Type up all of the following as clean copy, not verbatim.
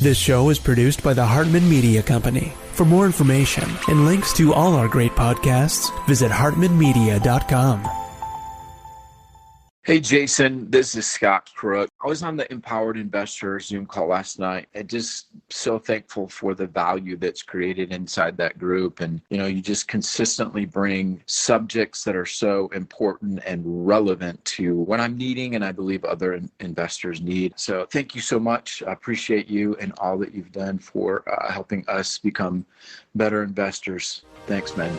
This show is produced by the Hartman Media Company. For more information and links to all our great podcasts, visit hartmanmedia.com. Hey, Jason, this is Scott Crook. I was on the Empowered Investor Zoom call last night and just so thankful for the value that's created inside that group. And, you just consistently bring subjects that are so important and relevant to what I'm needing and I believe other investors need. So thank you so much. I appreciate you and all that you've done for helping us become better investors. Thanks, man.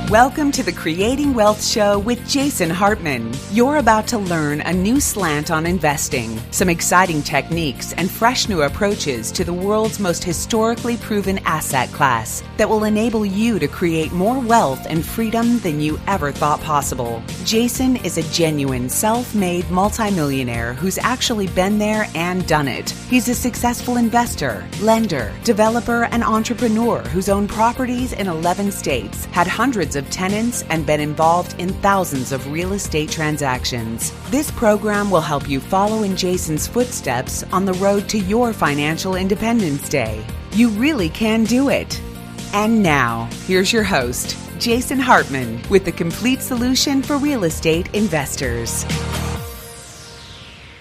Welcome to the Creating Wealth Show with Jason Hartman. You're about to learn a new slant on investing, some exciting techniques, and fresh new approaches to the world's most historically proven asset class that will enable you to create more wealth and freedom than you ever thought possible. Jason is a genuine self-made multimillionaire who's actually been there and done it. He's a successful investor, lender, developer, and entrepreneur who's owned properties in 11 states, had hundreds of tenants, and been involved in thousands of real estate transactions. This program will help you follow in Jason's footsteps on the road to your financial independence day. You really can do it. And now, here's your host, Jason Hartman, with the complete solution for real estate investors.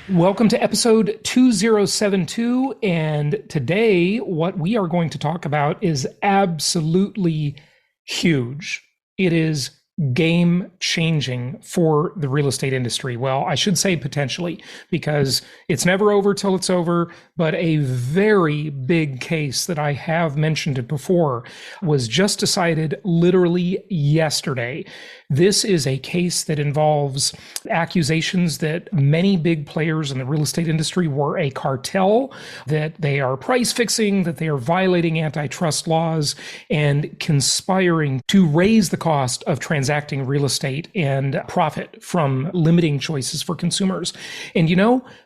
Welcome to episode 2072, and today what we are going to talk about is absolutely huge. It is game-changing for the real estate industry. Well, I should say potentially, because it's never over till it's over, but a very big case that I have mentioned it before was just decided literally yesterday. This is a case that involves accusations that many big players in the real estate industry were a cartel, that they are price fixing, that they are violating antitrust laws and conspiring to raise the cost of transacting real estate and profit from limiting choices for consumers. And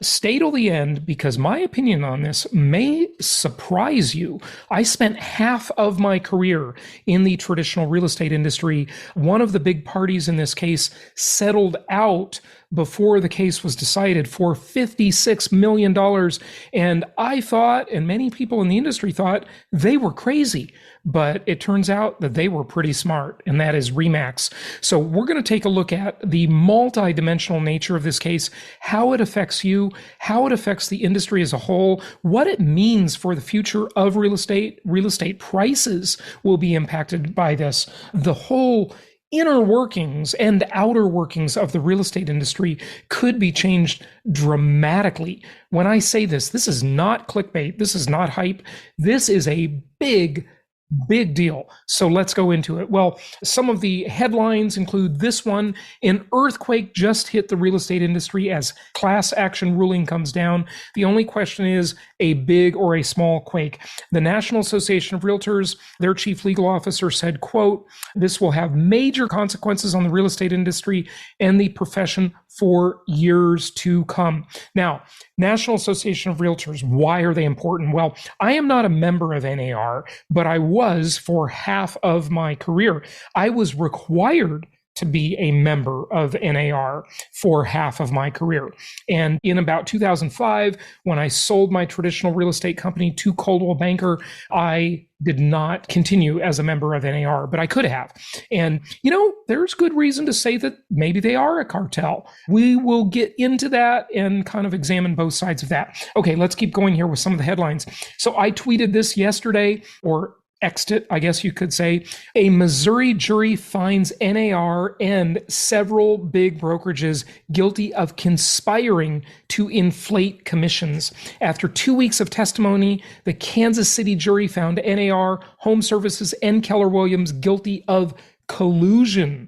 stay till the end, because my opinion on this may surprise you. I spent half of my career in the traditional real estate industry. One of the big parties in this case settled out before the case was decided for $56 million. And I thought, and many people in the industry thought, they were crazy. But it turns out that they were pretty smart, and that is REMAX. So we're going to take a look at the multidimensional nature of this case, how it affects you, how it affects the industry as a whole, what it means for the future of real estate prices will be impacted by this, the whole inner workings and outer workings of the real estate industry could be changed dramatically. When I say this is not clickbait. This is not hype. This is a big deal. So let's go into it. Well, some of the headlines include this one: an earthquake just hit the real estate industry as class action ruling comes down. The only question is a big or a small quake. The National Association of Realtors, their chief legal officer said, quote, "This will have major consequences on the real estate industry and the profession for years to come." Now, National Association of Realtors, why are they important? Well, I am not a member of NAR, but I was for half of my career. I was required to be a member of NAR for half of my career. And in about 2005, when I sold my traditional real estate company to Coldwell Banker, I did not continue as a member of NAR, but I could have. And, there's good reason to say that maybe they are a cartel. We will get into that and kind of examine both sides of that. Okay, let's keep going here with some of the headlines. So I tweeted this yesterday, or X'd it, I guess you could say. A Missouri jury finds NAR and several big brokerages guilty of conspiring to inflate commissions. After 2 weeks of testimony, the Kansas City jury found NAR, Home Services, and Keller Williams guilty of collusion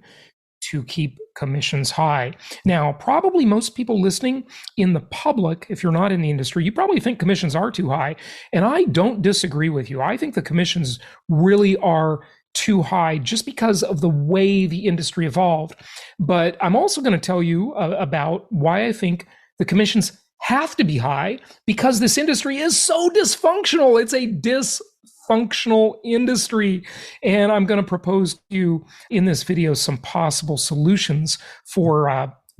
to keep commissions high. Now, probably most people listening in the public, if you're not in the industry, you probably think commissions are too high. And I don't disagree with you. I think the commissions really are too high just because of the way the industry evolved. But I'm also going to tell you about why I think the commissions have to be high, because this industry is so dysfunctional. It's a dysfunctional industry. And I'm going to propose to you in this video some possible solutions for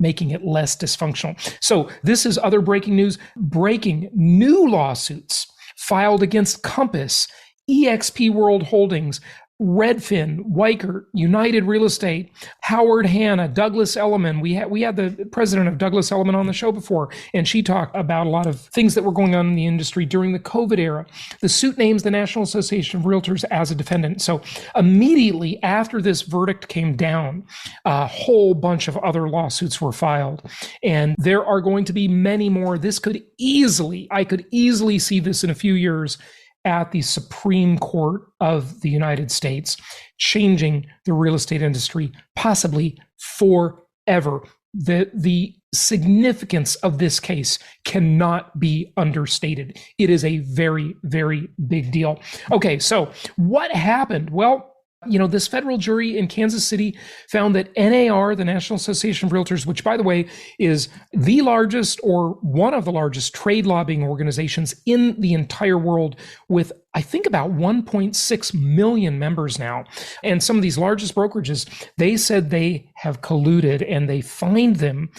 making it less dysfunctional. So this is other breaking news. Breaking new lawsuits filed against Compass, eXp World Holdings, Redfin, Weicker, United Real Estate, Howard Hanna, Douglas Elliman. We had the president of Douglas Elliman on the show before, and she talked about a lot of things that were going on in the industry during the COVID era. The suit names the National Association of Realtors as a defendant. So immediately after this verdict came down, a whole bunch of other lawsuits were filed, and there are going to be many more. I could easily see this in a few years at the Supreme Court of the United States, changing the real estate industry, possibly forever. The significance of this case cannot be understated. It is a very, very big deal. Okay, so what happened? Well, this federal jury in Kansas City found that NAR, the National Association of Realtors, which, by the way, is the largest or one of the largest trade lobbying organizations in the entire world, with, I think, about 1.6 million members now. And some of these largest brokerages, they said they have colluded, and they fined them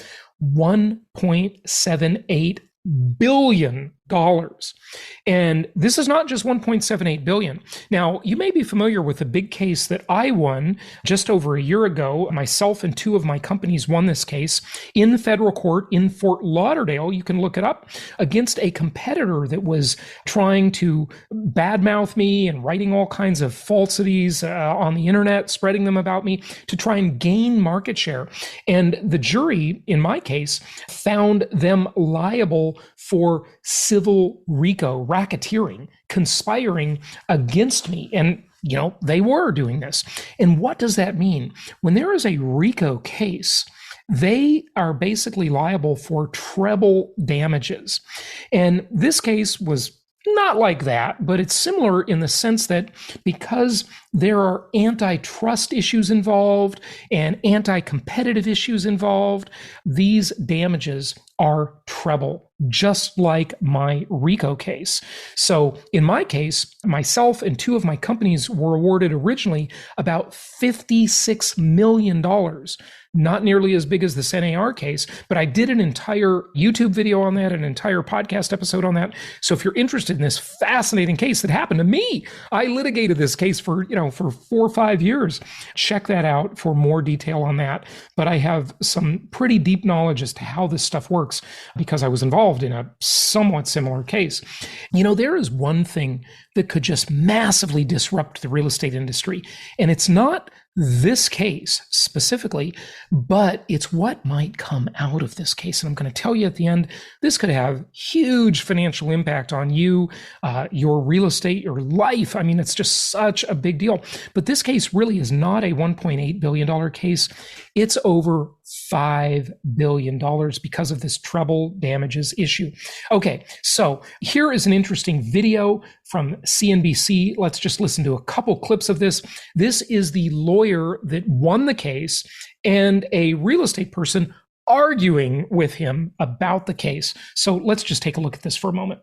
$1.78 billion. And this is not just 1.78 billion. Now, you may be familiar with the big case that I won just over a year ago. Myself and two of my companies won this case in federal court in Fort Lauderdale. You can look it up, against a competitor that was trying to badmouth me and writing all kinds of falsities on the internet, spreading them about me to try and gain market share. And the jury, in my case, found them liable for civil RICO, racketeering, conspiring against me. And, they were doing this. And what does that mean? When there is a RICO case, they are basically liable for treble damages. And this case was not like that, but it's similar in the sense that because there are antitrust issues involved and anti-competitive issues involved, these damages are treble, just like my RICO case. So in my case, myself and two of my companies were awarded originally about $56 million. Not nearly as big as this NAR case, but I did an entire YouTube video on that, an entire podcast episode on that. So if you're interested in this fascinating case that happened to me, I litigated this case for 4 or 5 years. Check that out for more detail on that. But I have some pretty deep knowledge as to how this stuff works because I was involved in a somewhat similar case. There is one thing that could just massively disrupt the real estate industry, and it's not this case specifically, but it's what might come out of this case. And I'm going to tell you at the end, this could have huge financial impact on you, your real estate, your life. I mean, it's just such a big deal. But this case really is not a $1.8 billion case. It's over $5 billion because of this treble damages issue. Okay, so here is an interesting video from CNBC. Let's just listen to a couple clips of this. This is the lawyer that won the case and a real estate person arguing with him about the case. So let's just take a look at this for a moment.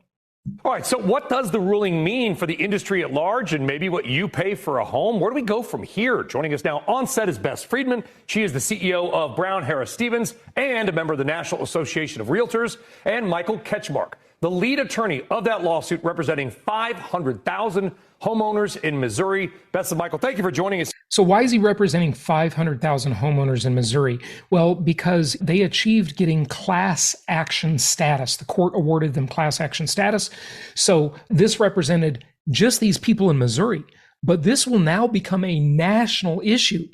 All right, so what does the ruling mean for the industry at large and maybe what you pay for a home? Where do we go from here? Joining us now on set is Beth Friedman. She is the CEO of Brown Harris Stevens and a member of the National Association of Realtors, and Michael Ketchmark, the lead attorney of that lawsuit representing 500,000 homeowners in Missouri. Beth and Michael, thank you for joining us. So why is he representing 500,000 homeowners in Missouri? Well, because they achieved getting class action status. The court awarded them class action status. So this represented just these people in Missouri, but this will now become a national issue.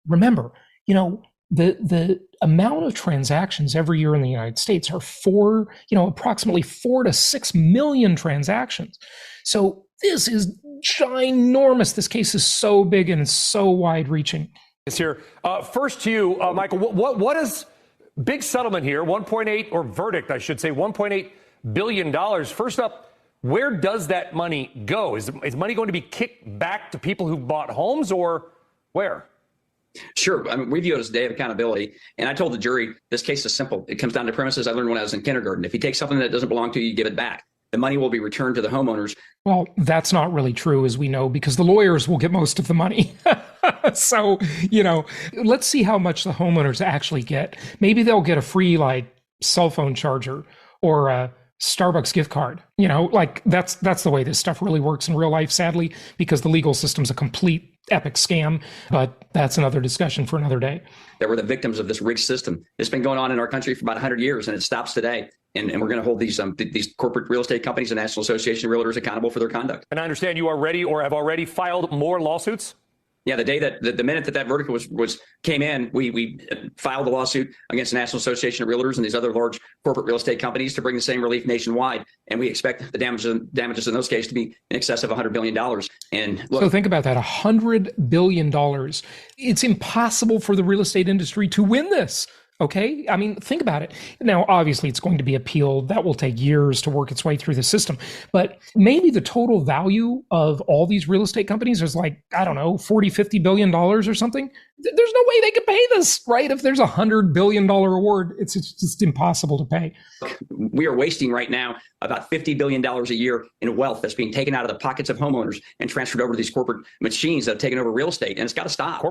Remember, the amount of transactions every year in the United States are approximately 4 to 6 million transactions. So this is ginormous. This case is so big and so wide reaching. Here, first to you, Michael, what is big settlement here? 1.8 or verdict, I should say, $1.8 billion. First up, where does that money go? Is money going to be kicked back to people who bought homes, or where? Sure. I mean, we view it as a day of accountability. And I told the jury, this case is simple. It comes down to premises I learned when I was in kindergarten. If you take something that doesn't belong to you, you give it back. the money will be returned to the homeowners. Well, that's not really true, as we know, because the lawyers will get most of the money. So, let's see how much the homeowners actually get. Maybe they'll get a free cell phone charger or a Starbucks gift card. That's the way this stuff really works in real life, sadly, because the legal system's a complete epic scam. But that's another discussion for another day. That were the victims of this rigged system. It's been going on in our country for about 100 years, and it stops today. And we're going to hold these corporate real estate companies and National Association of Realtors accountable for their conduct. And I understand you are ready or have already filed more lawsuits? Yeah, the day that the minute that verdict came in, we filed a lawsuit against the National Association of Realtors and these other large corporate real estate companies to bring the same relief nationwide. And we expect the damages in those cases to be in excess of $100 billion. And look, so think about that, $100 billion. It's impossible for the real estate industry to win this. Okay. I mean, think about it. Now, obviously, it's going to be appealed. That will take years to work its way through the system. But maybe the total value of all these real estate companies is $40, $50 billion or something. There's no way they could pay this, right? If there's $100 billion award, it's just impossible to pay. We are wasting right now about $50 billion a year in wealth that's being taken out of the pockets of homeowners and transferred over to these corporate machines that have taken over real estate. And it's got to stop.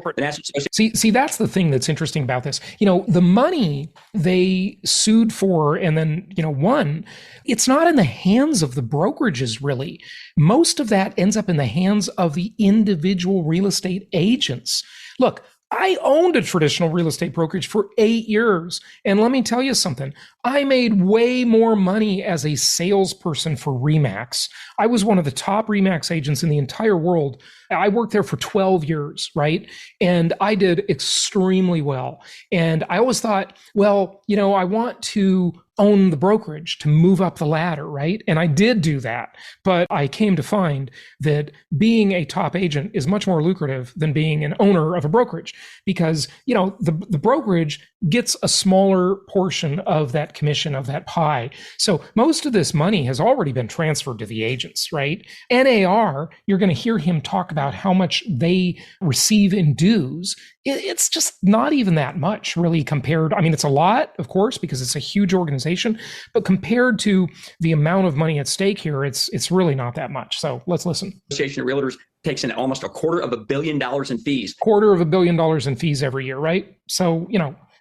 See, that's the thing that's interesting about this. The money they sued for and then, won, it's not in the hands of the brokerages, really. Most of that ends up in the hands of the individual real estate agents. Look, I owned a traditional real estate brokerage for 8 years. And let me tell you something. I made way more money as a salesperson for REMAX. I was one of the top REMAX agents in the entire world. I worked there for 12 years, right? And I did extremely well. And I always thought, I want to own the brokerage to move up the ladder, right? And I did do that. But I came to find that being a top agent is much more lucrative than being an owner of a brokerage because, the brokerage gets a smaller portion of that commission, of that pie. So most of this money has already been transferred to the agents, right? NAR, you're going to hear him talk about how much they receive in dues. It's just not even that much really compared. I mean, it's a lot, of course, because it's a huge organization, but compared to the amount of money at stake here, it's really not that much. So let's listen. Association of Realtors takes in almost $250 million in fees. $250 million in fees every year, right? So,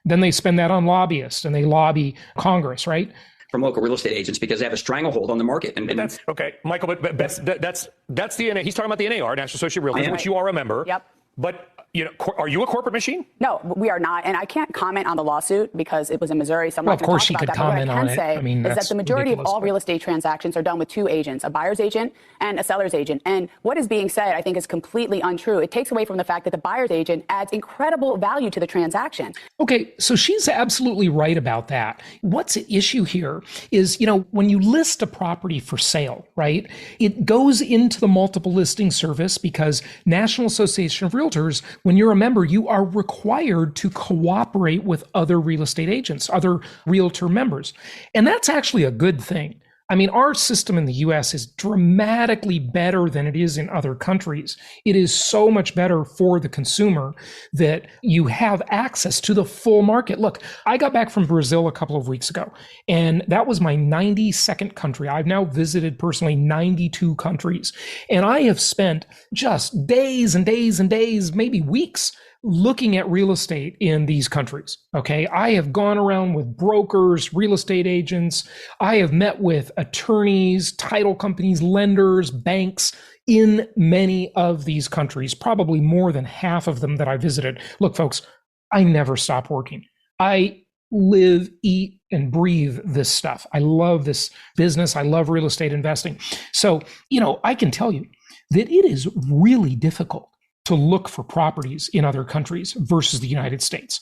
then they spend that on lobbyists and they lobby Congress, right? From local real estate agents because they have a stranglehold on the market. And that's okay, Michael, but that's the NAR. He's talking about the NAR, National Association of Realtors, which you are a member. Yep. But are you a corporate machine? No, we are not. And I can't comment on the lawsuit because it was in Missouri. So I'm not of course she talk could about that. comment on it. What I can say is that the majority of all real estate transactions are done with two agents, a buyer's agent and a seller's agent. And what is being said, I think, is completely untrue. It takes away from the fact that the buyer's agent adds incredible value to the transaction. Okay, so she's absolutely right about that. What's at issue here is, when you list a property for sale, right, it goes into the multiple listing service because National Association of Realtors, when you're a member, you are required to cooperate with other real estate agents, other realtor members. And that's actually a good thing. I mean, our system in the US is dramatically better than it is in other countries. It is so much better for the consumer that you have access to the full market. Look, I got back from Brazil a couple of weeks ago, and that was my 92nd country. I've now visited personally 92 countries, and I have spent just days and days and days, maybe weeks, looking at real estate in these countries. Okay. I have gone around with brokers, real estate agents. I have met with attorneys, title companies, lenders, banks in many of these countries, probably more than half of them that I visited. Look, folks, I never stop working. I live, eat, and breathe this stuff. I love this business. I love real estate investing. So, I can tell you that it is really difficult to look for properties in other countries versus the United States.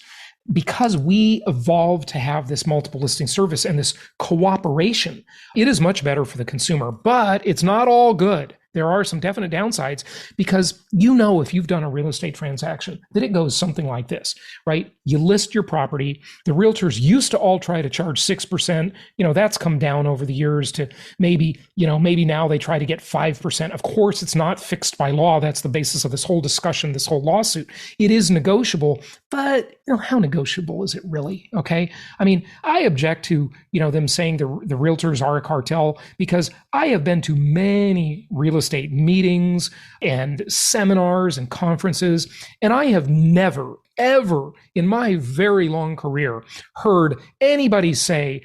Because we evolved to have this multiple listing service and this cooperation, it is much better for the consumer, but it's not all good. There are some definite downsides because if you've done a real estate transaction that it goes something like this, right? You list your property. The realtors used to all try to charge 6%. That's come down over the years to maybe now they try to get 5%. Of course, it's not fixed by law. That's the basis of this whole discussion, this whole lawsuit. It is negotiable, but how negotiable is it really? Okay. I mean, I object to, them saying the realtors are a cartel because I have been to many real estate meetings and seminars and conferences, and I have never, ever in my very long career heard anybody say,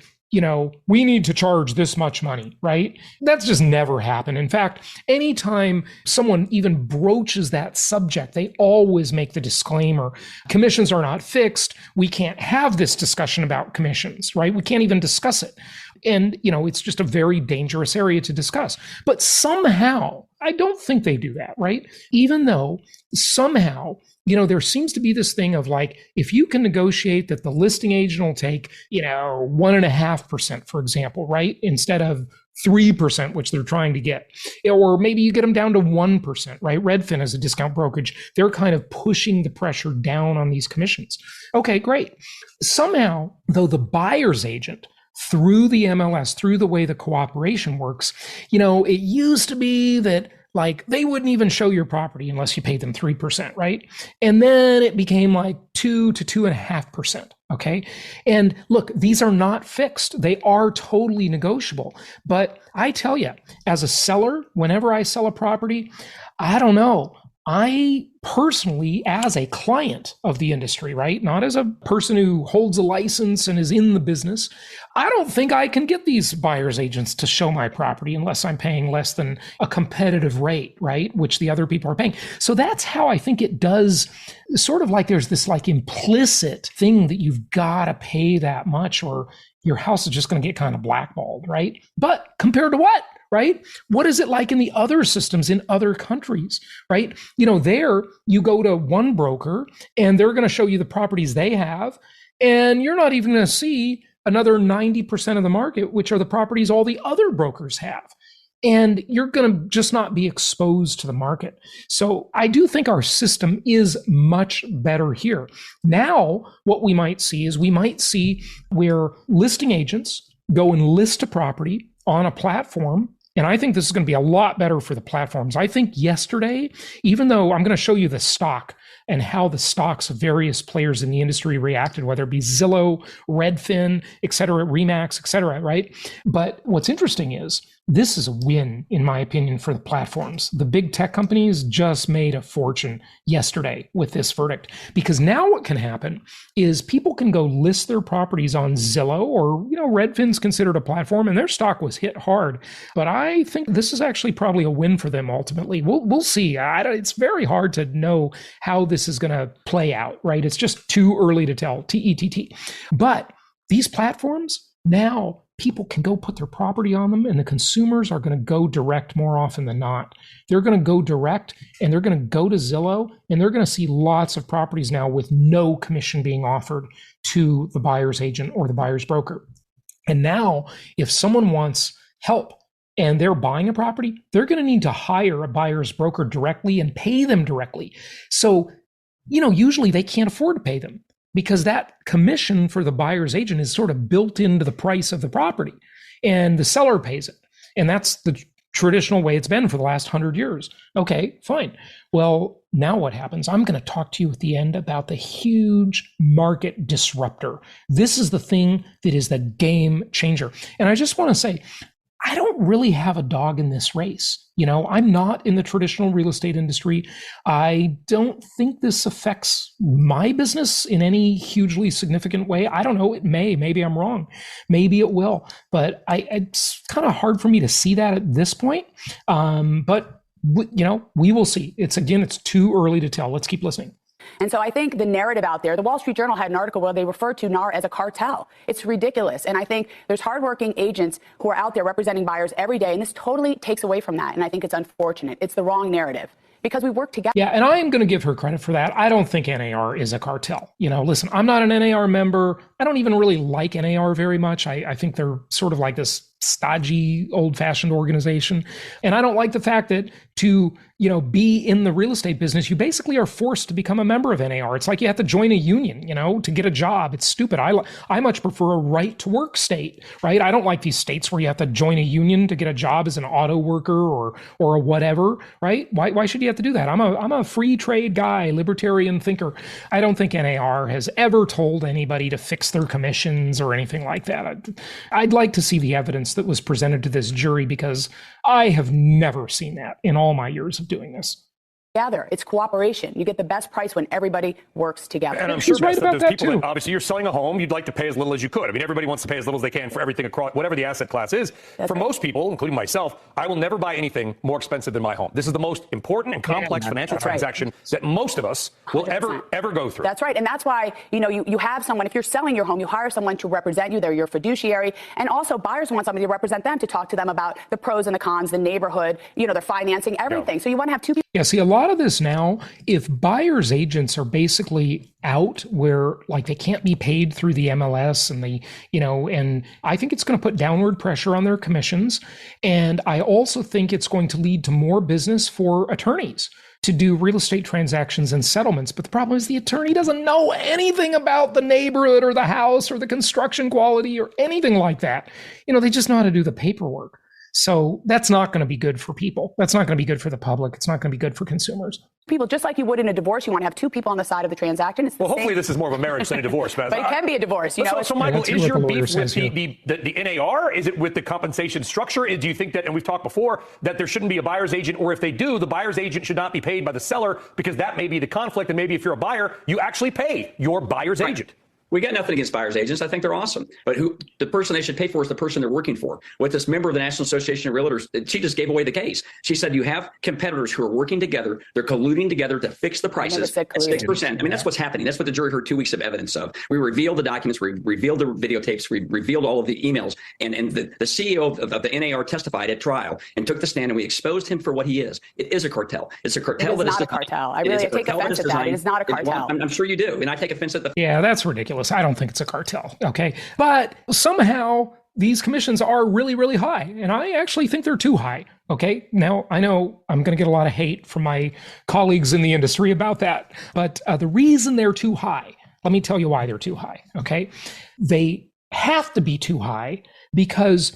we need to charge this much money, right? That's just never happened. In fact, anytime someone even broaches that subject, they always make the disclaimer, commissions are not fixed. We can't have this discussion about commissions, right? We can't even discuss it. And, it's just a very dangerous area to discuss. But somehow, I don't think they do that, right? Even though somehow, there seems to be this thing of like, if you can negotiate that the listing agent will take, 1.5%, for example, right? Instead of 3%, which they're trying to get, or maybe you get them down to 1%, right? Redfin is a discount brokerage. They're kind of pushing the pressure down on these commissions. Okay, great. Somehow, though, the buyer's agent, through the MLS, through the way the cooperation works, it used to be that like they wouldn't even show your property unless you paid them 3%, right? And then it became like 2 to 2.5%. Okay. And look, these are not fixed. They are totally negotiable. But I tell you, as a seller, whenever I sell a property, I don't know. I personally, as a client of the industry, right, not as a person who holds a license and is in the business, I don't think I can get these buyer's agents to show my property unless I'm paying less than a competitive rate, right, which the other people are paying. So that's how I think it does, sort of like there's this like implicit thing that you've got to pay that much or your house is just going to get kind of blackballed, right? But compared to what? Right? What is it like in the other systems in other countries, right? There you go to one broker and they're going to show you the properties they have, and you're not even going to see another 90% of the market, which are the properties all the other brokers have. And you're going to just not be exposed to the market. So I do think our system is much better here. Now, what we might see is where listing agents go and list a property on a platform. And I think this is going to be a lot better for the platforms. I think yesterday, even though I'm going to show you the stock and how the stocks of various players in the industry reacted, whether it be Zillow, Redfin, et cetera, REMAX, et cetera, right? But what's interesting is this is a win, in my opinion, for the platforms. The big tech companies just made a fortune yesterday with this verdict, because now what can happen is people can go list their properties on Zillow, or, Redfin's considered a platform and their stock was hit hard. But I think this is actually probably a win for them ultimately. We'll see. It's very hard to know how this is going to play out, right? It's just too early to tell, TETT. But these platforms, now people can go put their property on them, and the consumers are going to go direct more often than not. They're going to go direct and they're going to go to Zillow, and they're going to see lots of properties now with no commission being offered to the buyer's agent or the buyer's broker. And now if someone wants help and they're buying a property, they're going to need to hire a buyer's broker directly and pay them directly. So, usually they can't afford to pay them, because that commission for the buyer's agent is sort of built into the price of the property, and the seller pays it. And that's the traditional way it's been for the last 100 years. Okay, fine. Well, now what happens? I'm going to talk to you at the end about the huge market disruptor. This is the thing that is the game changer. And I just want to say, I don't really have a dog in this race. I'm not in the traditional real estate industry. I don't think this affects my business in any hugely significant way. I don't know. It may. Maybe I'm wrong. Maybe it will. But it's kind of hard for me to see that at this point. But we will see. It's too early to tell. Let's keep listening. And so I think the narrative out there, the Wall Street Journal had an article where they referred to NAR as a cartel. It's ridiculous. And I think there's hardworking agents who are out there representing buyers every day. And this totally takes away from that. And I think it's unfortunate. It's the wrong narrative, because we work together. Yeah, and I am going to give her credit for that. I don't think NAR is a cartel. Listen, I'm not an NAR member. I don't even really like NAR very much. I think they're sort of like this stodgy, old-fashioned organization. And I don't like the fact that to, be in the real estate business, you basically are forced to become a member of NAR. It's like you have to join a union, to get a job. It's stupid. I much prefer a right to work state, right? I don't like these states where you have to join a union to get a job as an auto worker or a whatever, right? Why should you have to do that? I'm a free trade guy, libertarian thinker. I don't think NAR has ever told anybody to fix their commissions or anything like that. I'd like to see the evidence that was presented to this jury, because I have never seen that in all my years of doing this. Together. It's cooperation. You get the best price when everybody works together. And I'm sure right about there's that people too. that, obviously, you're selling a home, you'd like to pay as little as you could. I mean, everybody wants to pay as little as they can for everything across whatever the asset class is. That's for right. most people, including myself, I will never buy anything more expensive than my home. This is the most important and complex financial transaction that most of us will 100%. ever go through. That's right. And that's why, you have someone, if you're selling your home, you hire someone to represent you. They're your fiduciary. And also buyers want somebody to represent them, to talk to them about the pros and the cons, the neighborhood, their financing, everything. So you want to have two people. Yeah, see, a lot of this now, if buyers agents are basically out where like they can't be paid through the MLS and and I think it's going to put downward pressure on their commissions. And I also think it's going to lead to more business for attorneys to do real estate transactions and settlements. But the problem is the attorney doesn't know anything about the neighborhood or the house or the construction quality or anything like that. They just know how to do the paperwork. So that's not going to be good for people. That's not going to be good for the public. It's not going to be good for consumers. People, just like you would in a divorce, you want to have two people on the side of the transaction. Well, hopefully this is more of a marriage than a divorce. But it can be a divorce. So Michael, that's is what your the lawyer beef with says here. the NAR? Is it with the compensation structure? Do you think that, and we've talked before, that there shouldn't be a buyer's agent, or if they do, the buyer's agent should not be paid by the seller, because that may be the conflict, and maybe if you're a buyer, you actually pay your buyer's agent? We got nothing against buyer's agents. I think they're awesome. But the person they should pay for is the person they're working for. With this member of the National Association of Realtors, she just gave away the case. She said you have competitors who are working together. They're colluding together to fix the prices at 6%. I mean, that's what's happening. That's what the jury heard 2 weeks of evidence of. We revealed the documents. We revealed the videotapes. We revealed all of the emails. And the CEO of the NAR testified at trial and took the stand, and we exposed him for what he is. It is a cartel. It's a cartel. It is not a cartel. I really take offense at that. It is not a cartel. I'm sure you do. And I take offense at the... Yeah, that's ridiculous. I don't think it's a cartel. Okay. But somehow these commissions are really, really high. And I actually think they're too high. Okay. Now, I know I'm going to get a lot of hate from my colleagues in the industry about that. But the reason they're too high, let me tell you why they're too high. Okay. They have to be too high because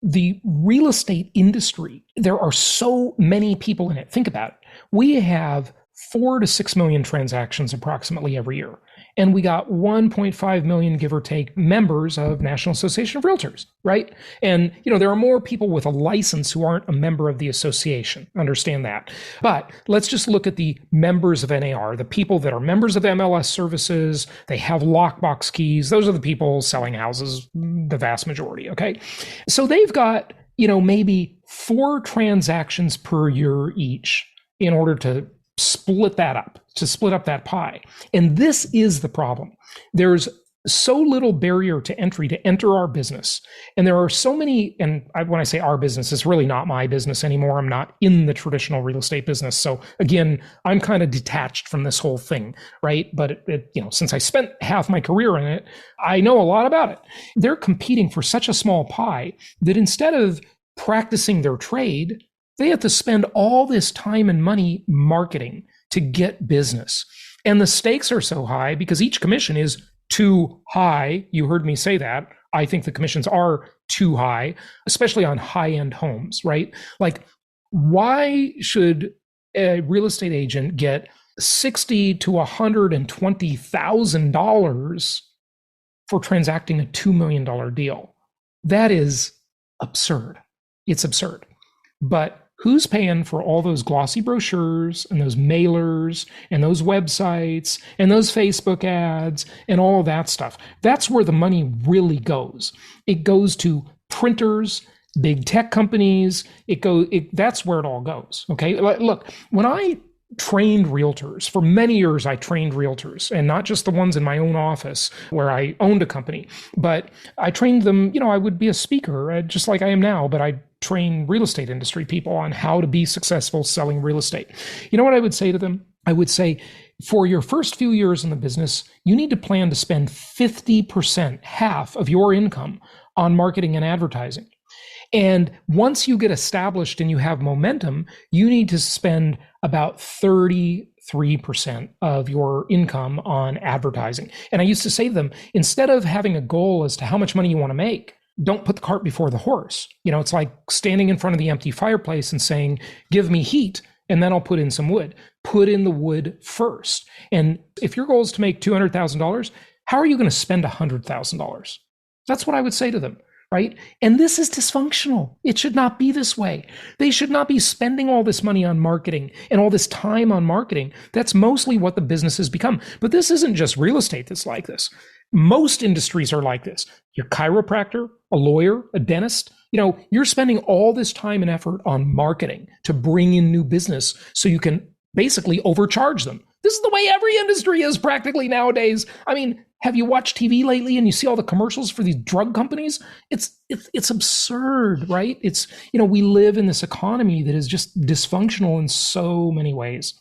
the real estate industry, there are so many people in it. Think about it. We have 4 to 6 million transactions approximately every year. And we got 1.5 million, give or take, members of National Association of Realtors, right? And, there are more people with a license who aren't a member of the association. Understand that. But let's just look at the members of NAR, the people that are members of MLS services. They have lockbox keys. Those are the people selling houses, the vast majority, okay? So they've got, maybe 4 transactions per year each in order to split that up, to split up that pie. And this is the problem. There's so little barrier to entry to enter our business. And there are so many, and when I say our business, it's really not my business anymore. I'm not in the traditional real estate business. So again, I'm kind of detached from this whole thing, right? But since I spent half my career in it, I know a lot about it. They're competing for such a small pie that instead of practicing their trade, they have to spend all this time and money marketing to get business. And the stakes are so high because each commission is too high. You heard me say that. I think the commissions are too high, especially on high-end homes, right? Like, why should a real estate agent get $60,000 to $120,000 for transacting a $2 million deal? That is absurd. It's absurd. But who's paying for all those glossy brochures and those mailers and those websites and those Facebook ads and all of that stuff? That's where the money really goes. It goes to printers, big tech companies. That's where it all goes. Okay. Look, when I trained realtors, for many years, I trained realtors, and not just the ones in my own office where I owned a company, but I trained them, I would be a speaker just like I am now, but I train real estate industry people on how to be successful selling real estate. You know what I would say to them? I would say, for your first few years in the business, you need to plan to spend 50%, half of your income on marketing and advertising. And once you get established and you have momentum, you need to spend about 33% of your income on advertising. And I used to say to them, instead of having a goal as to how much money you want to make, don't put the cart before the horse. It's like standing in front of the empty fireplace and saying, give me heat, and then I'll put in some wood. Put in the wood first. And if your goal is to make $200,000, how are you going to spend $100,000? That's what I would say to them. Right? And this is dysfunctional. It should not be this way. They should not be spending all this money on marketing and all this time on marketing. That's mostly what the business has become. But this isn't just real estate that's like this. Most industries are like this. Your chiropractor, a lawyer, a dentist, you're spending all this time and effort on marketing to bring in new business so you can basically overcharge them. This is the way every industry is practically nowadays. I mean, have you watched TV lately and you see all the commercials for these drug companies? It's absurd, right? We live in this economy that is just dysfunctional in so many ways.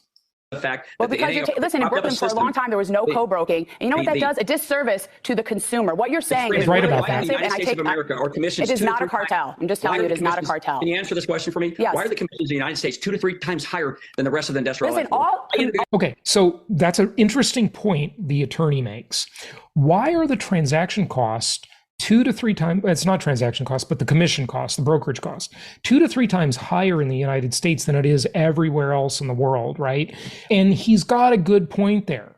The fact well, because listen, in Brooklyn for a long time there was no co-broking, and you know what that does? A disservice to the consumer. What you're saying is right really about offensive, that. and I take it is not a cartel. I'm just telling you, it is not a cartel. Can you answer this question for me? Yes. Why are the commissions in the United States 2 to 3 times higher than the rest of the industrial? Listen, okay, so that's an interesting point the attorney makes. Why are the transaction costs 2 to 3 times, it's not transaction cost, but the commission cost, the brokerage cost, 2 to 3 times higher in the United States than it is everywhere else in the world, right? And he's got a good point there.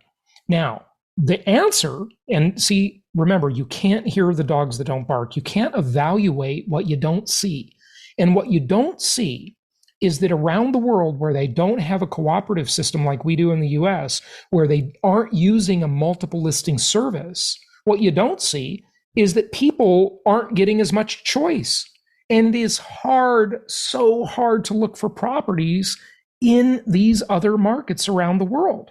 Now, the answer, and see, remember, you can't hear the dogs that don't bark. You can't evaluate what you don't see. And what you don't see is that around the world where they don't have a cooperative system like we do in the US, where they aren't using a multiple listing service, what you don't see is that people aren't getting as much choice. And it is hard, so hard to look for properties in these other markets around the world.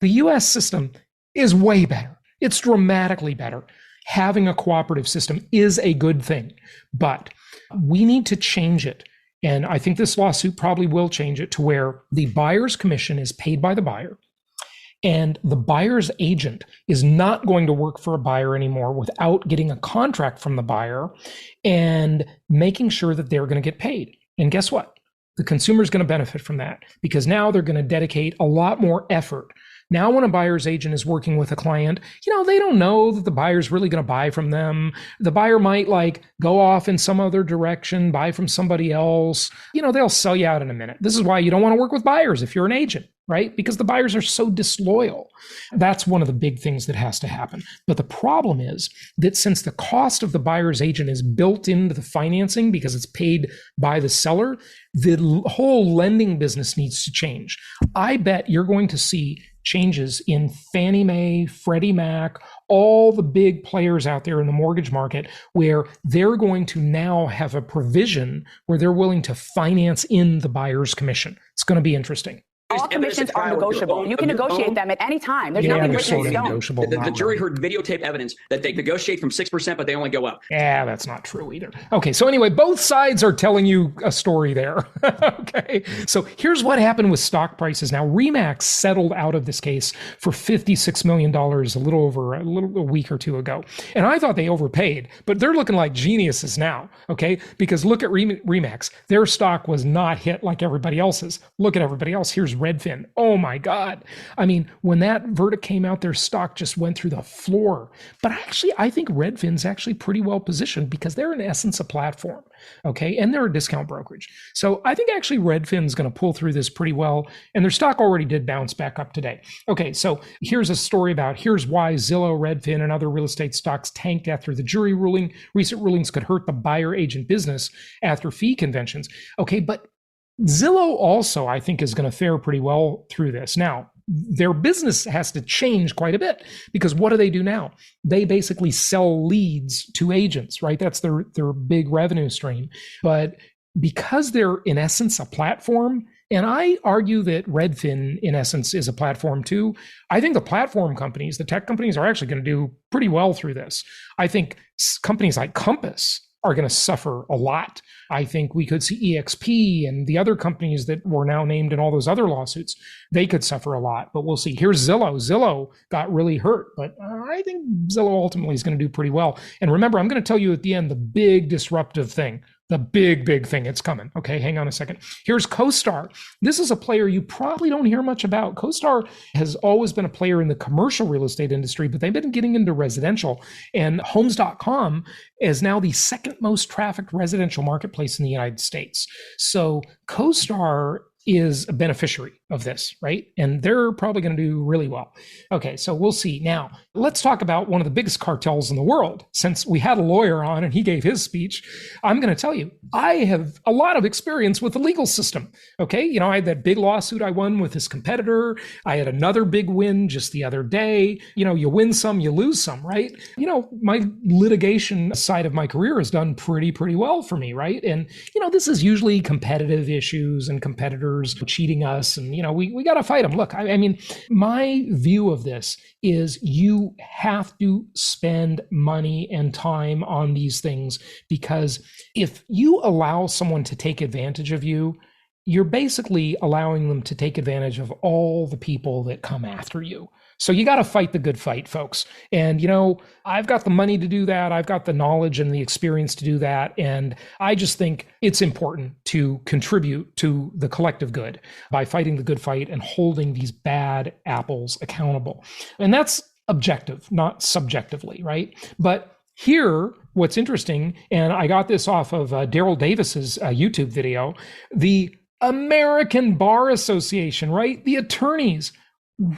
The US system is way better. It's dramatically better. Having a cooperative system is a good thing, but we need to change it. And I think this lawsuit probably will change it to where the buyer's commission is paid by the buyer. And the buyer's agent is not going to work for a buyer anymore without getting a contract from the buyer and making sure that they're going to get paid. And guess what? The consumer is going to benefit from that because now they're going to dedicate a lot more effort. Now, when a buyer's agent is working with a client, they don't know that the buyer's really going to buy from them. The buyer might go off in some other direction, buy from somebody else. They'll sell you out in a minute. This is why you don't want to work with buyers if you're an agent, right? Because the buyers are so disloyal. That's one of the big things that has to happen. But the problem is that since the cost of the buyer's agent is built into the financing because it's paid by the seller, the whole lending business needs to change. I bet you're going to see changes in Fannie Mae, Freddie Mac, all the big players out there in the mortgage market where they're going to now have a provision where they're willing to finance in the buyer's commission. It's going to be interesting. All commissions are negotiable. You can negotiate them at any time. There's nothing written in stone. The jury heard videotape evidence that they negotiate from 6%, but they only go up. Yeah, that's not true either. Okay, so anyway, both sides are telling you a story there. Okay, so here's what happened with stock prices. Now, REMAX settled out of this case for $56 million a week or two ago. And I thought they overpaid, but they're looking like geniuses now, okay? Because look at REMAX. Their stock was not hit like everybody else's. Look at everybody else. Here's Redfin. Oh my God. I mean, when that verdict came out, their stock just went through the floor. But actually, I think Redfin's actually pretty well positioned because they're in essence a platform, okay? And they're a discount brokerage. So I think actually Redfin's going to pull through this pretty well. And their stock already did bounce back up today. Okay, so here's a story about here's why Zillow, Redfin, and other real estate stocks tanked after the jury ruling. Recent rulings could hurt the buyer agent business after fee conventions. Okay, but Zillow also, I think, is going to fare pretty well through this. Now, their business has to change quite a bit because what do they do now? They basically sell leads to agents, right? That's their big revenue stream. But because they're, in essence, a platform, and I argue that Redfin, in essence, is a platform too, I think the platform companies, the tech companies, are actually going to do pretty well through this. I think companies like Compass are going to suffer a lot. I think we could see EXP and the other companies that were now named in all those other lawsuits, they could suffer a lot, but we'll see. Here's Zillow. Zillow got really hurt, but I think Zillow ultimately is going to do pretty well. And remember, I'm going to tell you at the end the big disruptive thing. the big thing. It's coming. Okay, hang on a second. Here's CoStar. This is a player you probably don't hear much about. CoStar has always been a player in the commercial real estate industry, but they've been getting into residential. And Homes.com is now the second most trafficked residential marketplace in the United States. So CoStar is a beneficiary of this, right? And they're probably going to do really well. Okay, so we'll see. Now, let's talk about one of the biggest cartels in the world. Since we had a lawyer on and he gave his speech, I'm going to tell you, I have a lot of experience with the legal system. Okay, you know, I had that big lawsuit I won with his competitor. I had another big win just the other day. You know, you win some, you lose some, right? You know, my litigation side of my career has done pretty well for me, right? And, you know, this is usually competitive issues and competitors cheating us, and you know, we got to fight them. Look, I mean, my view of this is you have to spend money and time on these things, because if you allow someone to take advantage of you, you're basically allowing them to take advantage of all the people that come after you. So you got to fight the good fight, folks. And, you know, I've got the money to do that. I've got the knowledge and the experience to do that. And I just think it's important to contribute to the collective good by fighting the good fight and holding these bad apples accountable. And that's objective, not subjectively, right? But here, what's interesting, and I got this off of Daryl Davis's YouTube video, the American Bar Association, right? The attorneys,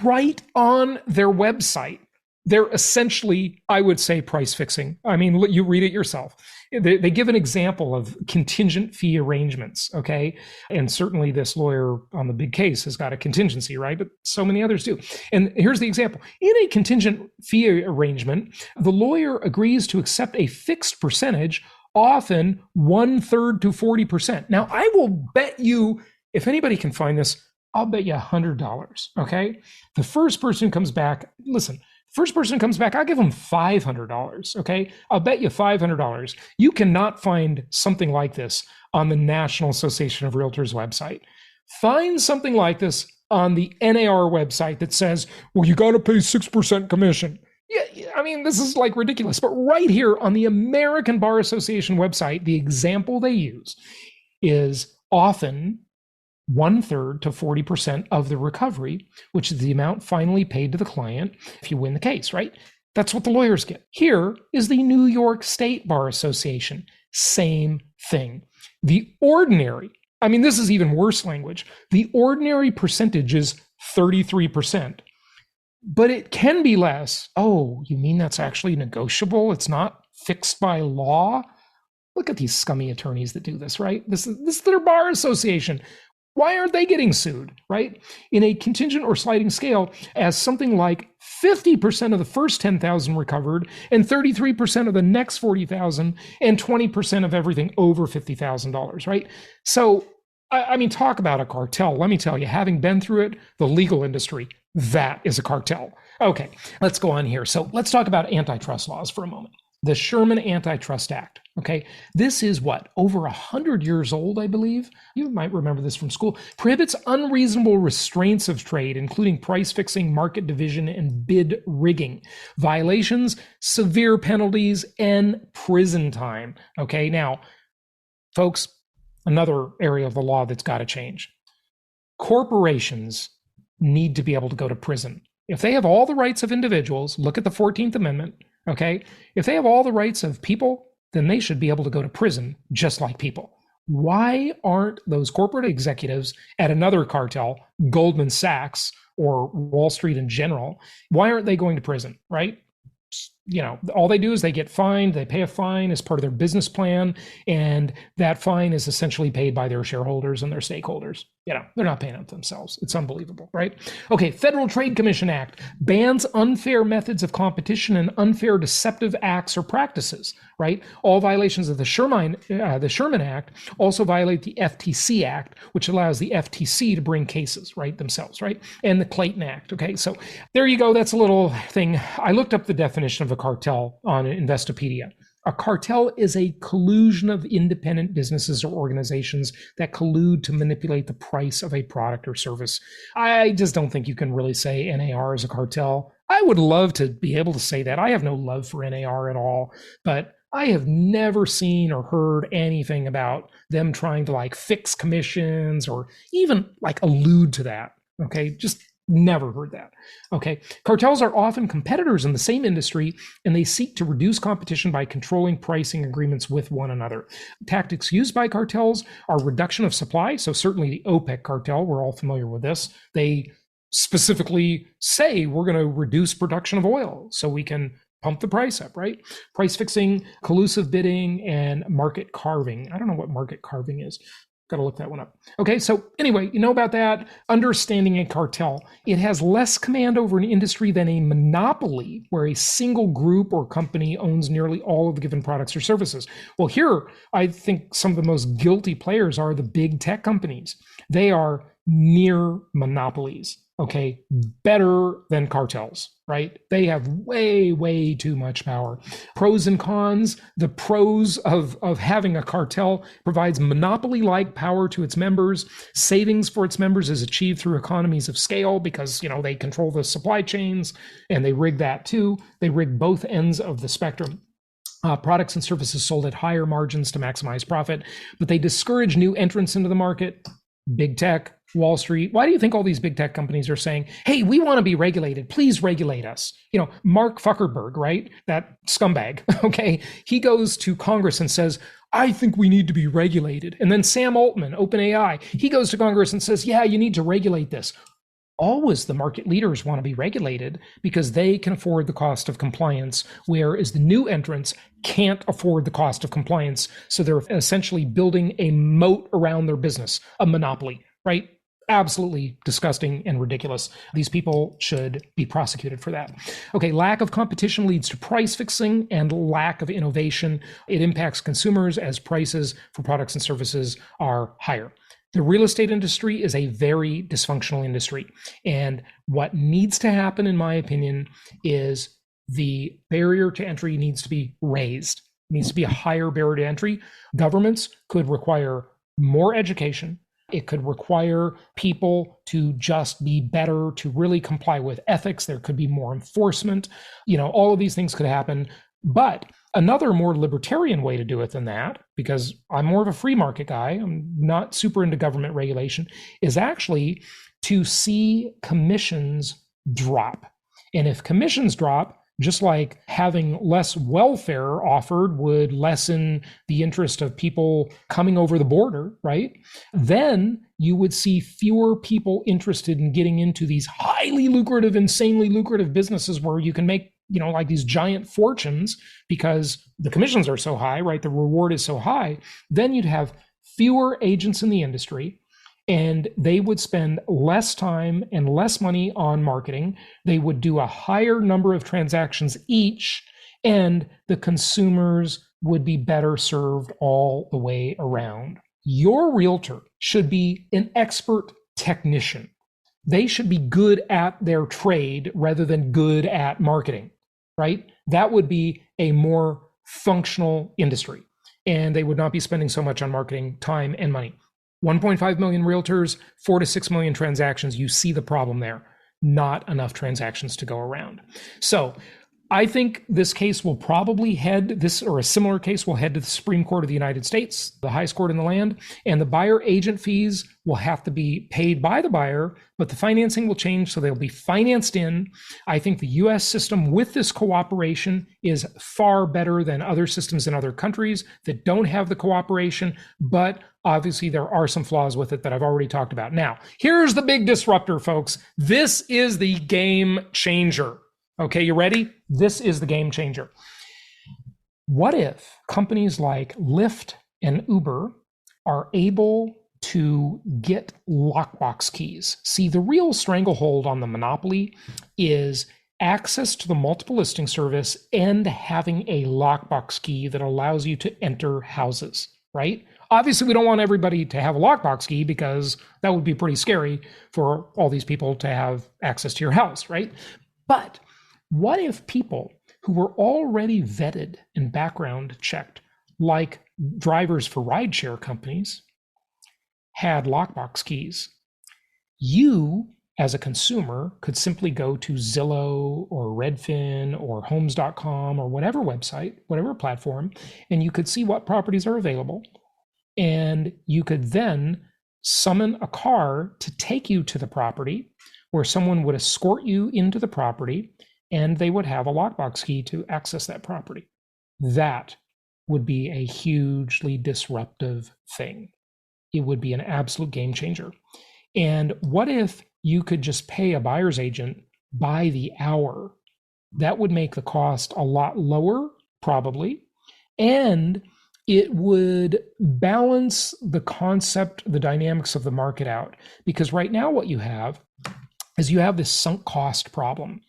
right on their website, they're essentially, I would say, price fixing. I mean, you read it yourself. They give an example of contingent fee arrangements, okay? And certainly this lawyer on the big case has got a contingency, right? But so many others do. And here's the example. In a contingent fee arrangement, the lawyer agrees to accept a fixed percentage, often 1/3 to 40%. Now, I will bet you, if anybody can find this, I'll bet you $100, okay? The first person comes back, listen, first person comes back, I'll give them $500, okay? I'll bet you $500. You cannot find something like this on the National Association of Realtors website. Find something like this on the NAR website that says, well, you got to pay 6% commission. Yeah, I mean, this is like ridiculous. But right here on the American Bar Association website, the example they use is often 1/3 to 40% of the recovery, which is the amount finally paid to the client if you win the case, right? That's what the lawyers get. Here is the New York State Bar Association. Same thing. The ordinary, I mean, this is even worse language. The ordinary percentage is 33%, but it can be less. Oh, you mean that's actually negotiable? It's not fixed by law? Look at these scummy attorneys that do this, right? This is their bar association. Why aren't they getting sued, right? In a contingent or sliding scale, as something like 50% of the first 10,000 recovered, and 33% of the next 40,000, and 20% of everything over $50,000, right? So, I mean, talk about a cartel. Let me tell you, having been through it, the legal industry, that is a cartel. Okay, let's go on here. So let's talk about antitrust laws for a moment. The Sherman Antitrust Act, okay? This is what, over 100 years old, I believe? You might remember this from school. Prohibits unreasonable restraints of trade, including price fixing, market division, and bid rigging. Violations, severe penalties, and prison time, okay? Now, folks, another area of the law that's got to change. Corporations need to be able to go to prison. If they have all the rights of individuals, look at the 14th Amendment, okay? If they have all the rights of people, then they should be able to go to prison just like people. Why aren't those corporate executives at another cartel, Goldman Sachs or Wall Street in general, why aren't they going to prison, right? You know, all they do is they get fined, they pay a fine as part of their business plan, and that fine is essentially paid by their shareholders and their stakeholders. You know, they're not paying it themselves. It's unbelievable, right? Okay, Federal Trade Commission Act bans unfair methods of competition and unfair deceptive acts or practices, right? All violations of the Sherman Act also violate the FTC Act, which allows the FTC to bring cases, right, themselves, right? And the Clayton Act, okay? So there you go. That's a little thing. I looked up the definition of a cartel on Investopedia. A cartel is a collusion of independent businesses or organizations that collude to manipulate the price of a product or service. I just don't think you can really say NAR is a cartel. I would love to be able to say that. I have no love for NAR at all, but I have never seen or heard anything about them trying to like fix commissions or even like allude to that. Okay, just never heard that. Okay, cartels are often competitors in the same industry, and they seek to reduce competition by controlling pricing agreements with one another. Tactics used by cartels are reduction of supply. So certainly the OPEC cartel, we're all familiar with this. They specifically say we're going to reduce production of oil so we can pump the price up, right? Price fixing, collusive bidding, and market carving. I don't know what market carving is. Got to look that one up. Okay, so anyway, you know about that. Understanding a cartel. It has less command over an industry than a monopoly, where a single group or company owns nearly all of the given products or services. Well, here, I think some of the most guilty players are the big tech companies. They are near monopolies. Okay, better than cartels, right? They have way, way too much power. Pros and cons. The pros of having a cartel provides monopoly-like power to its members. Savings for its members is achieved through economies of scale because, they control the supply chains, and they rig that too. They rig both ends of the spectrum. Products and services sold at higher margins to maximize profit, but they discourage new entrants into the market. Big tech, Wall Street. Why do you think all these big tech companies are saying, hey, we want to be regulated. Please regulate us. Mark Zuckerberg, right? That scumbag. Okay. He goes to Congress and says, I think we need to be regulated. And then Sam Altman, OpenAI, he goes to Congress and says, yeah, you need to regulate this. Always the market leaders want to be regulated because they can afford the cost of compliance, whereas the new entrants can't afford the cost of compliance. So they're essentially building a moat around their business, a monopoly, right? Absolutely disgusting and ridiculous. These people should be prosecuted for that. Okay, lack of competition leads to price fixing and lack of innovation. It impacts consumers as prices for products and services are higher. The real estate industry is a very dysfunctional industry. And what needs to happen, in my opinion, is the barrier to entry needs to be raised. It needs to be a higher barrier to entry. Governments could require more education. It could require people to just be better, to really comply with ethics. There could be more enforcement. All of these things could happen. But another more libertarian way to do it than that, because I'm more of a free market guy, I'm not super into government regulation, is actually to see commissions drop. And if commissions drop, just like having less welfare offered would lessen the interest of people coming over the border, right? Then you would see fewer people interested in getting into these highly lucrative, insanely lucrative businesses where you can make like these giant fortunes because the commissions are so high, right? The reward is so high. Then you'd have fewer agents in the industry, and they would spend less time and less money on marketing. They would do a higher number of transactions each, and the consumers would be better served all the way around. Your realtor should be an expert technician. They should be good at their trade rather than good at marketing, right? That would be a more functional industry, and they would not be spending so much on marketing time and money. 1.5 million realtors, 4 to 6 million transactions. You see the problem there. Not enough transactions to go around. So I think this case will probably a similar case will head to the Supreme Court of the United States, the highest court in the land, and the buyer agent fees will have to be paid by the buyer, but the financing will change, so they'll be financed in. I think the US system with this cooperation is far better than other systems in other countries that don't have the cooperation, but obviously there are some flaws with it that I've already talked about. Now, here's the big disruptor, folks. This is the game changer. Okay, you ready? This is the game changer. What if companies like Lyft and Uber are able to get lockbox keys? See, the real stranglehold on the monopoly is access to the multiple listing service and having a lockbox key that allows you to enter houses, right? Obviously, we don't want everybody to have a lockbox key because that would be pretty scary for all these people to have access to your house, right? But what if people who were already vetted and background checked, like drivers for rideshare companies, had lockbox keys? You as a consumer, could simply go to Zillow or Redfin or Homes.com or whatever website, whatever platform, and you could see what properties are available. And you could then summon a car to take you to the property, where someone would escort you into the property, and they would have a lockbox key to access that property. That would be a hugely disruptive thing. It would be an absolute game changer. And what if you could just pay a buyer's agent by the hour? That would make the cost a lot lower, probably. And it would balance the concept, the dynamics of the market out. Because right now what you have is you have this sunk cost problem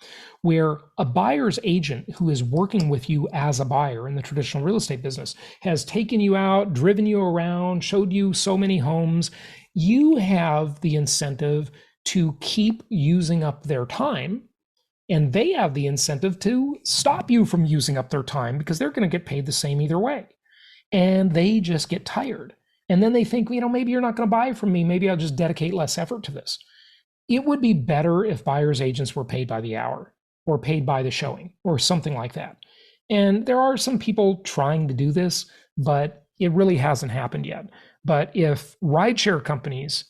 where a buyer's agent who is working with you as a buyer in the traditional real estate business has taken you out, driven you around, showed you so many homes. You have the incentive to keep using up their time, and they have the incentive to stop you from using up their time because they're going to get paid the same either way. And they just get tired. And then they think, maybe you're not going to buy from me. Maybe I'll just dedicate less effort to this. It would be better if buyer's agents were paid by the hour or paid by the showing or something like that. And there are some people trying to do this, but it really hasn't happened yet. But if rideshare companies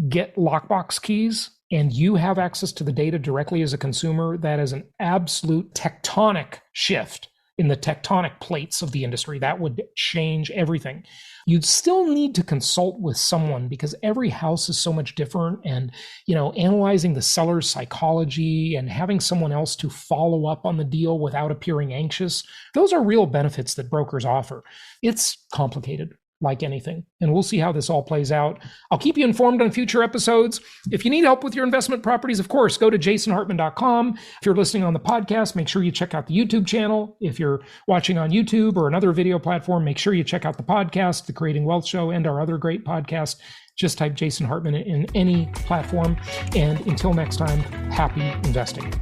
get lockbox keys and you have access to the data directly as a consumer, that is an absolute tectonic shift in the tectonic plates of the industry. That would change everything. You'd still need to consult with someone because every house is so much different, and analyzing the seller's psychology and having someone else to follow up on the deal without appearing anxious, those are real benefits that brokers offer. It's complicated, like anything, and we'll see how this all plays out. I'll keep you informed on future episodes. If you need help with your investment properties, of course, go to jasonhartman.com. If you're listening on the podcast, make sure you check out the YouTube channel. If you're watching on YouTube or another video platform, make sure you check out the podcast, The Creating Wealth Show, and our other great podcasts. Just type Jason Hartman in any platform. And until next time, happy investing.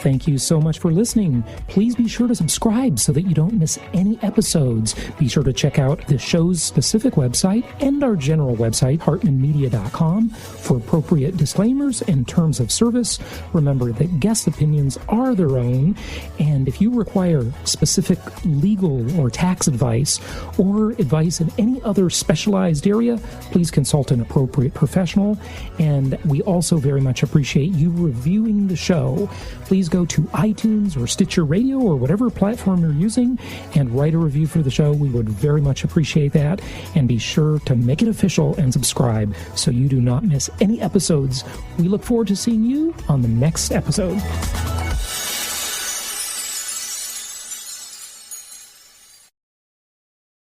Thank you so much for listening. Please be sure to subscribe so that you don't miss any episodes. Be sure to check out the show's specific website and our general website, hartmanmedia.com, for appropriate disclaimers and terms of service. Remember that guest opinions are their own, and if you require specific legal or tax advice or advice in any other specialized area, please consult an appropriate professional. And we also very much appreciate you reviewing the show. Please go to iTunes or Stitcher Radio or whatever platform you're using and write a review for the show. We would very much appreciate that. And be sure to make it official and subscribe so you do not miss any episodes. We look forward to seeing you on the next episode.